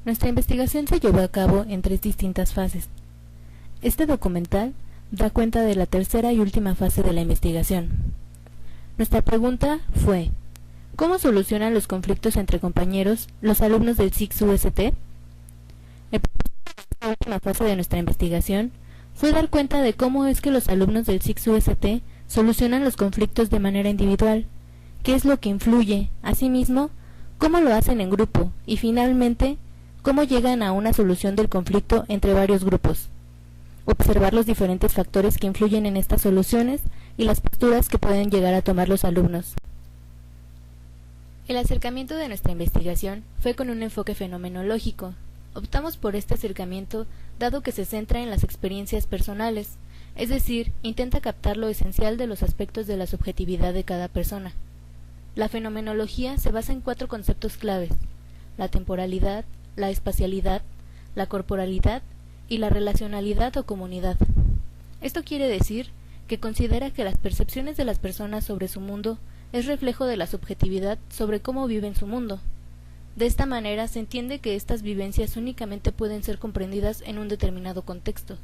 Nuestra investigación se llevó a cabo en 3 distintas fases. Este documental da cuenta de la tercera y última fase de la investigación. Nuestra pregunta fue: ¿cómo solucionan los conflictos entre compañeros los alumnos del SIGS-UST? La última fase de nuestra investigación fue dar cuenta de cómo es que los alumnos del SIGS-UST solucionan los conflictos de manera individual, qué es lo que influye, asimismo, cómo lo hacen en grupo y finalmente, cómo llegan a una solución del conflicto entre varios grupos. Observar los diferentes factores que influyen en estas soluciones y las posturas que pueden llegar a tomar los alumnos. El acercamiento de nuestra investigación fue con un enfoque fenomenológico. Optamos por este acercamiento dado que se centra en las experiencias personales, es decir, intenta captar lo esencial de los aspectos de la subjetividad de cada persona. La fenomenología se basa en 4 conceptos claves: la temporalidad, la espacialidad, la corporalidad y la relacionalidad o comunidad. Esto quiere decir que considera que las percepciones de las personas sobre su mundo es reflejo de la subjetividad sobre cómo viven su mundo. De esta manera se entiende que estas vivencias únicamente pueden ser comprendidas en un determinado contexto.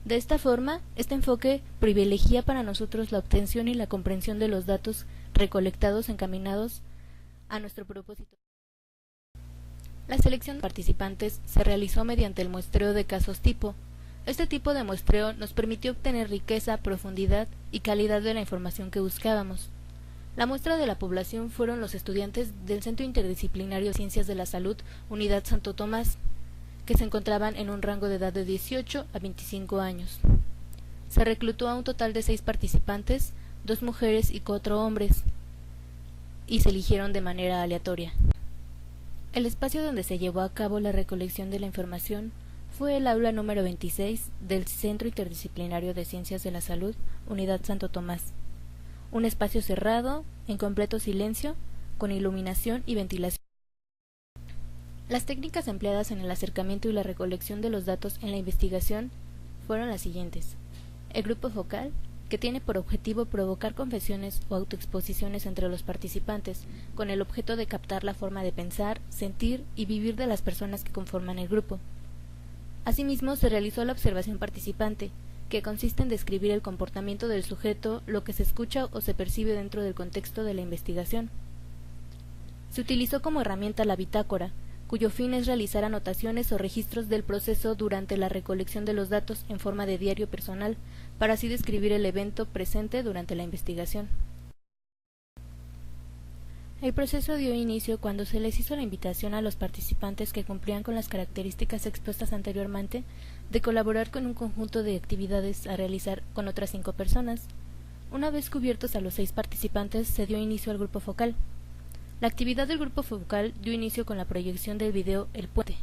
De esta forma, este enfoque privilegia para nosotros la obtención y la comprensión de los datos recolectados encaminados a nuestro propósito. La selección de participantes se realizó mediante el muestreo de casos tipo. Este tipo de muestreo nos permitió obtener riqueza, profundidad y calidad de la información que buscábamos. La muestra de la población fueron los estudiantes del Centro Interdisciplinario de Ciencias de la Salud, Unidad Santo Tomás, que se encontraban en un rango de edad de 18 a 25 años. Se reclutó a un total de 6 participantes, 2 mujeres y 4 hombres, y se eligieron de manera aleatoria. El espacio donde se llevó a cabo la recolección de la información fue el aula número 26 del Centro Interdisciplinario de Ciencias de la Salud, Unidad Santo Tomás. Un espacio cerrado, en completo silencio, con iluminación y ventilación. Las técnicas empleadas en el acercamiento y la recolección de los datos en la investigación fueron las siguientes. El grupo focal, que tiene por objetivo provocar confesiones o autoexposiciones entre los participantes, con el objeto de captar la forma de pensar, sentir y vivir de las personas que conforman el grupo. Asimismo, se realizó la observación participante, que consiste en describir el comportamiento del sujeto, lo que se escucha o se percibe dentro del contexto de la investigación. Se utilizó como herramienta la bitácora, cuyo fin es realizar anotaciones o registros del proceso durante la recolección de los datos en forma de diario personal, para así describir el evento presente durante la investigación. El proceso dio inicio cuando se les hizo la invitación a los participantes que cumplían con las características expuestas anteriormente de colaborar con un conjunto de actividades a realizar con otras 5 personas. Una vez cubiertos a los 6 participantes, se dio inicio al grupo focal. La actividad del grupo focal dio inicio con la proyección del video El Puente.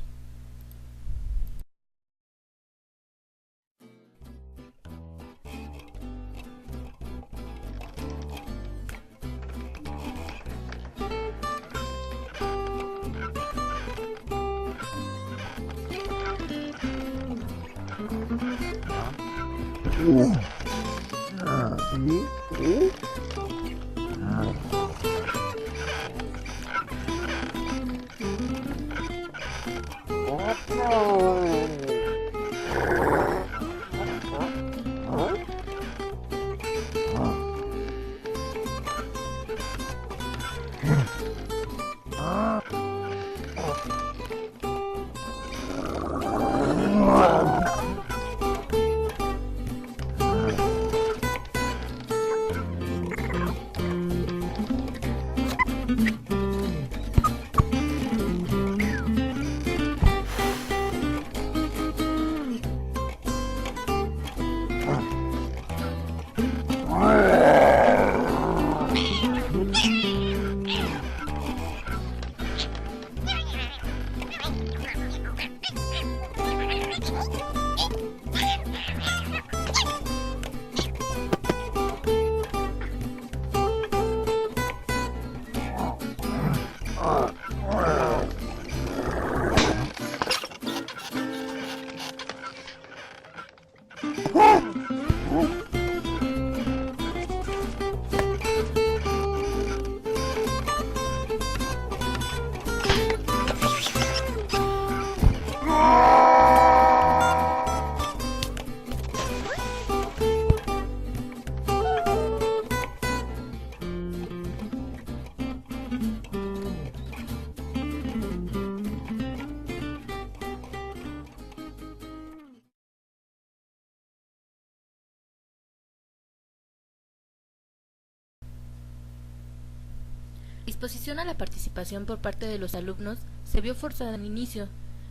La disposición a la participación por parte de los alumnos se vio forzada al inicio.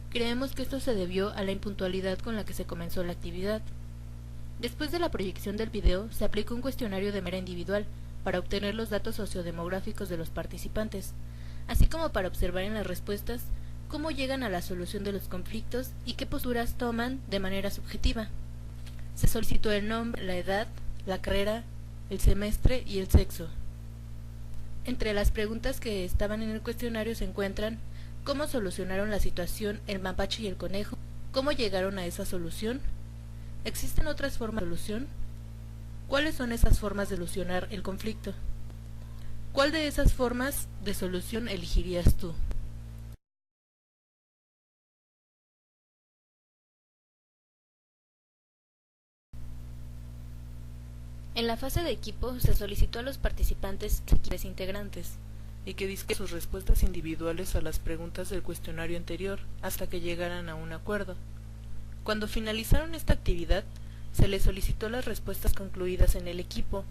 Creemos que esto se debió a la impuntualidad con la que se comenzó la actividad. Después de la proyección del video, se aplicó un cuestionario de manera individual para obtener los datos sociodemográficos de los participantes, así como para observar en las respuestas cómo llegan a la solución de los conflictos y qué posturas toman de manera subjetiva. Se solicitó el nombre, la edad, la carrera, el semestre y el sexo. Entre las preguntas que estaban en el cuestionario se encuentran: ¿cómo solucionaron la situación el mapache y el conejo? ¿Cómo llegaron a esa solución? ¿Existen otras formas de solución? ¿Cuáles son esas formas de solucionar el conflicto? ¿Cuál de esas formas de solución elegirías tú? En la fase de equipo se solicitó a los participantes equipos integrantes y que disquen sus respuestas individuales a las preguntas del cuestionario anterior hasta que llegaran a un acuerdo. Cuando finalizaron esta actividad, se les solicitó las respuestas concluidas en el equipo.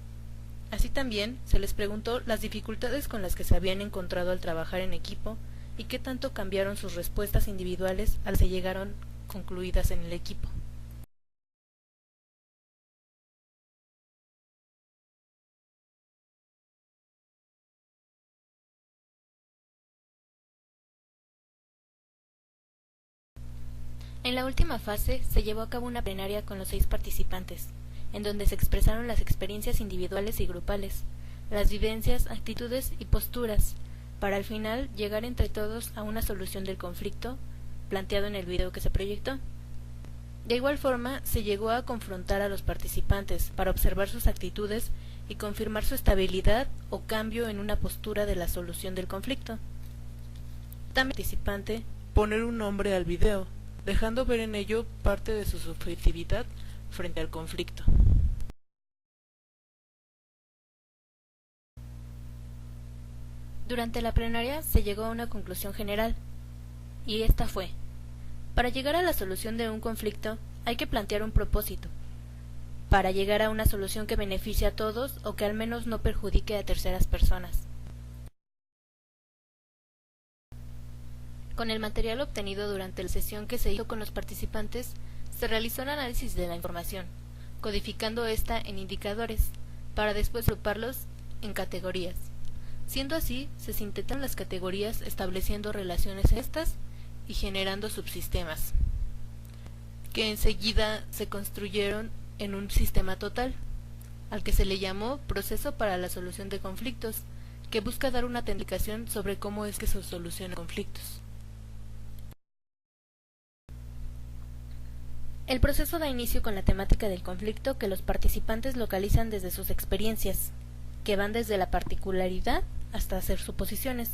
Así también se les preguntó las dificultades con las que se habían encontrado al trabajar en equipo y qué tanto cambiaron sus respuestas individuales al que llegaron concluidas en el equipo. En la última fase se llevó a cabo una plenaria con los 6 participantes, en donde se expresaron las experiencias individuales y grupales, las vivencias, actitudes y posturas, para al final llegar entre todos a una solución del conflicto planteado en el video que se proyectó. De igual forma, se llegó a confrontar a los participantes para observar sus actitudes y confirmar su estabilidad o cambio en una postura de la solución del conflicto. También participante poner un nombre al video, dejando ver en ello parte de su subjetividad frente al conflicto. Durante la plenaria se llegó a una conclusión general, y esta fue: para llegar a la solución de un conflicto hay que plantear un propósito, para llegar a una solución que beneficie a todos o que al menos no perjudique a terceras personas. Con el material obtenido durante la sesión que se hizo con los participantes, se realizó un análisis de la información, codificando esta en indicadores, para después agruparlos en categorías. Siendo así, se sintetizaron las categorías estableciendo relaciones entre estas y generando subsistemas, que enseguida se construyeron en un sistema total, al que se le llamó Proceso para la Solución de Conflictos, que busca dar una indicación sobre cómo es que se solucionan conflictos. El proceso da inicio con la temática del conflicto que los participantes localizan desde sus experiencias, que van desde la particularidad hasta hacer suposiciones.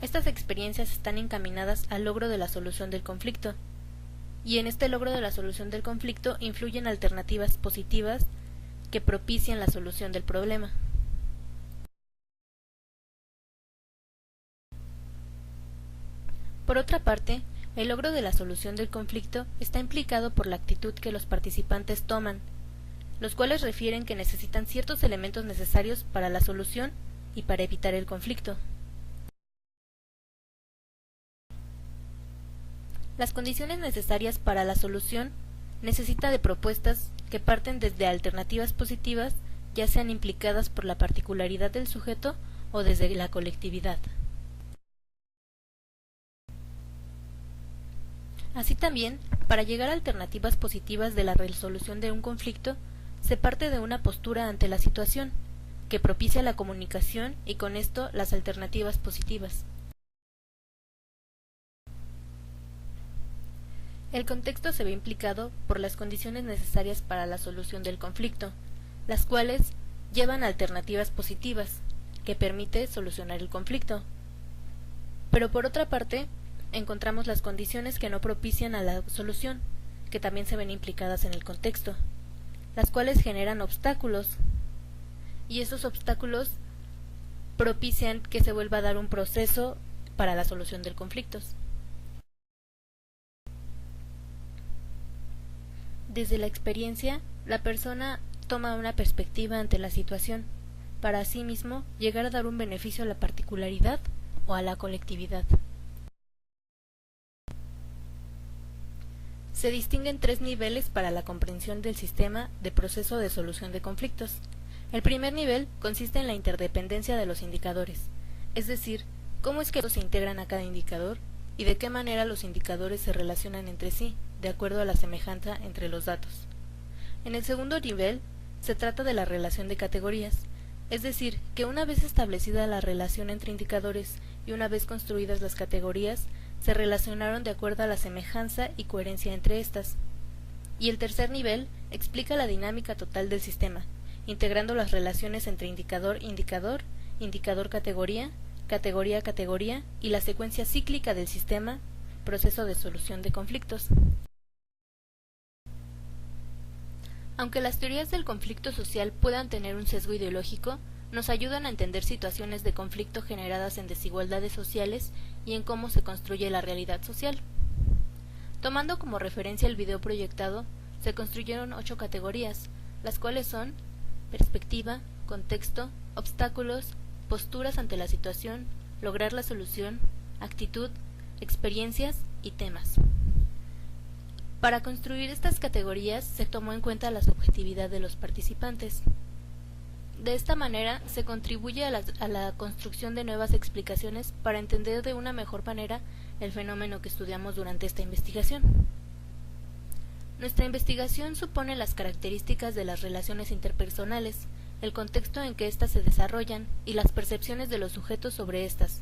Estas experiencias están encaminadas al logro de la solución del conflicto, y en este logro de la solución del conflicto influyen alternativas positivas que propician la solución del problema. Por otra parte, el logro de la solución del conflicto está implicado por la actitud que los participantes toman, los cuales refieren que necesitan ciertos elementos necesarios para la solución y para evitar el conflicto. Las condiciones necesarias para la solución necesita de propuestas que parten desde alternativas positivas, ya sean implicadas por la particularidad del sujeto o desde la colectividad. Así también, para llegar a alternativas positivas de la resolución de un conflicto, se parte de una postura ante la situación, que propicia la comunicación y con esto las alternativas positivas. El contexto se ve implicado por las condiciones necesarias para la solución del conflicto, las cuales llevan a alternativas positivas, que permite solucionar el conflicto. Pero por otra parte, encontramos las condiciones que no propician a la solución, que también se ven implicadas en el contexto, las cuales generan obstáculos, y esos obstáculos propician que se vuelva a dar un proceso para la solución de conflictos. Desde la experiencia, la persona toma una perspectiva ante la situación, para asimismo llegar a dar un beneficio a la particularidad o a la colectividad. Se distinguen 3 niveles para la comprensión del sistema de proceso de solución de conflictos. El primer nivel consiste en la interdependencia de los indicadores, es decir, cómo es que estos se integran a cada indicador y de qué manera los indicadores se relacionan entre sí, de acuerdo a la semejanza entre los datos. En el segundo nivel, se trata de la relación de categorías, es decir, que una vez establecida la relación entre indicadores y una vez construidas las categorías, se relacionaron de acuerdo a la semejanza y coherencia entre estas. Y el tercer nivel explica la dinámica total del sistema, integrando las relaciones entre indicador-indicador, indicador-categoría, categoría-categoría y la secuencia cíclica del sistema, proceso de solución de conflictos. Aunque las teorías del conflicto social puedan tener un sesgo ideológico, nos ayudan a entender situaciones de conflicto generadas en desigualdades sociales y en cómo se construye la realidad social. Tomando como referencia el video proyectado, se construyeron 8 categorías, las cuales son perspectiva, contexto, obstáculos, posturas ante la situación, lograr la solución, actitud, experiencias y temas. Para construir estas categorías se tomó en cuenta la subjetividad de los participantes. De esta manera se contribuye a la construcción de nuevas explicaciones para entender de una mejor manera el fenómeno que estudiamos durante esta investigación. Nuestra investigación supone las características de las relaciones interpersonales, el contexto en que éstas se desarrollan y las percepciones de los sujetos sobre éstas.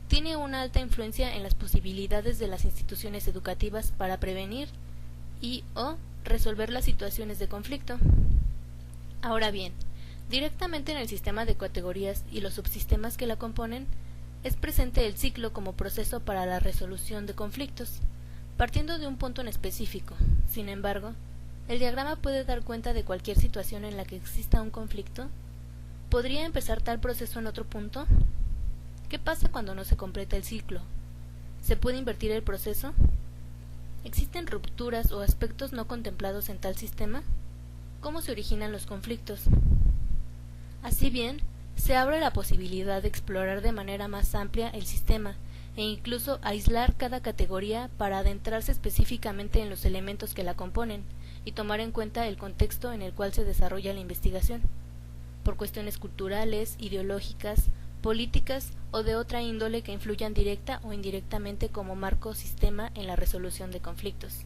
Tiene una alta influencia en las posibilidades de las instituciones educativas para prevenir y/o resolver las situaciones de conflicto. Ahora bien, directamente en el sistema de categorías y los subsistemas que la componen, es presente el ciclo como proceso para la resolución de conflictos, partiendo de un punto en específico. Sin embargo, ¿el diagrama puede dar cuenta de cualquier situación en la que exista un conflicto? ¿Podría empezar tal proceso en otro punto? ¿Qué pasa cuando no se completa el ciclo? ¿Se puede invertir el proceso? ¿Existen rupturas o aspectos no contemplados en tal sistema? ¿Cómo se originan los conflictos? Así bien, se abre la posibilidad de explorar de manera más amplia el sistema e incluso aislar cada categoría para adentrarse específicamente en los elementos que la componen y tomar en cuenta el contexto en el cual se desarrolla la investigación, por cuestiones culturales, ideológicas, políticas o de otra índole que influyan directa o indirectamente como marco sistema en la resolución de conflictos.